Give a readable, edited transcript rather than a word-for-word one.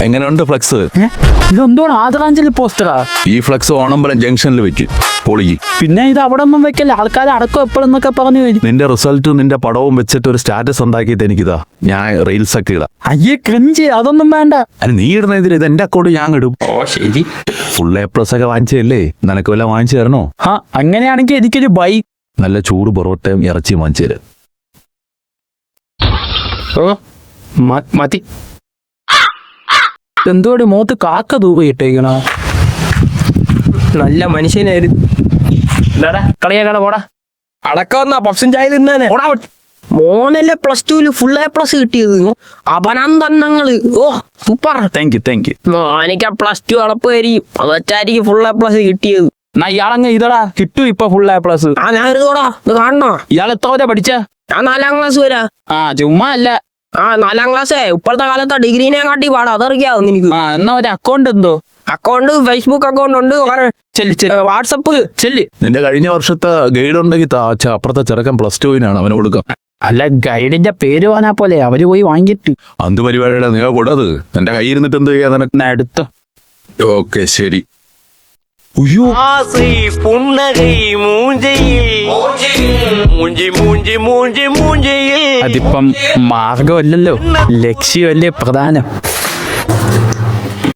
എങ്ങനെയുണ്ട് ഫ്ലക്സ്? ഇതെന്തോണ് ആദരാഞ്ജലി പോസ്റ്ററാ? ഈ ഫ്ലക്സ് ഓണമ്പലം ജംഗ്ഷനിൽ വെച്ച് പൊളിക്ക്. പിന്നെ ഇത് അവിടെ ഒന്നും വെക്കല്ലേ, ആൾക്കാരെ അടക്കം എപ്പോഴെന്നൊക്കെ പറഞ്ഞു കഴിഞ്ഞു. നിന്റെ റിസൾട്ടും നിന്റെ പടവും വെച്ചിട്ട് ഒരു സ്റ്റാറ്റസ് ഉണ്ടാക്കിയിട്ട് എനിക്കിതാ, ഞാൻ റീൽസ് ഒക്കെ ഇടാം. അയ്യേ ക്രിഞ്ച്, അതൊന്നും വേണ്ട. അല്ല നീ ഇടുന്ന ഇതിൽ ഇത് എന്റെ അക്കൗണ്ട് ഞാൻ ഇടും. ഓ ശരി. ഫുൾ A+ ഒക്കെ വാങ്ങിച്ചല്ലേ, നിനക്ക് വല്ല വാങ്ങിച്ചു തരണോ? അങ്ങനെയാണെങ്കിൽ എനിക്കൊരു ബൈ. നല്ല ചൂട് പൊറോട്ടയും ഇറച്ചിയും വാങ്ങിച്ചു തരാം. ഓ മതി. എന്തോടെ മോത്ത് കാക്ക തൂക്കിയിട്ടേക്കണ. നല്ല മനുഷ്യനായിരുന്നു. കളിയാക്കട പോടാ. അടക്കം പപ്സും ചായ തിന്നാനെ. മോനല്ലേ +2 ഫുൾ A+ കിട്ടിയത്. അപനന്ദനങ്ങള്. ഓ സൂപ്പർ. Thank you. എനിക്ക് +2 അടപ്പ് വരും, അതൊറ്റായിരിക്കും ഫുൾ A+ കിട്ടിയത്. എന്നാ ഇയാളങ്ങ് ഇതടാ കിട്ടും ഇപ്പൊ ഫുൾ A+. ഞാൻ ഇരുന്നോടാ, ഇത് കാണണോ? ഇയാൾ എത്ര വരെ പഠിച്ച? ഞാൻ 4ാം ക്ലാസ് വരാ. ചുമ്മാ അല്ല. 4ാം ക്ലാസ്സേ ഇപ്പോഴത്തെ കാലത്ത് ഡിഗ്രീനെ കാട്ടി പാടാ, അതറിയാവും നിനക്ക്. എന്നാ ഒരു അക്കൗണ്ട് എന്തോ? അക്കൗണ്ട് ഫേസ്ബുക്ക് അക്കൗണ്ട് ഉണ്ട്, വാട്സപ്പ് ചെല്ല്. നിന്റെ കഴിഞ്ഞ വർഷത്തെ ഗൈഡ് ഉണ്ടെങ്കിൽ അപ്പുറത്തെ ചെറുക്കൻ +2 അവന് കൊടുക്കാം. അല്ല ഗൈഡിന്റെ പേര് പറഞ്ഞാ പോലെ അവര് പോയി വാങ്ങിയിട്ട്. അന്ത് പരിപാടിയുടെ നീ കൂടത് എന്റെ കയ്യിൽ ഇരുന്നിട്ട് എന്ത് ചെയ്യാ നിനക്ക്? എടുത്ത. ഓക്കെ ശരി. അതിപ്പം മാർഗമല്ലല്ലോ, ലക്ഷ്യമല്ലേ പ്രധാനം.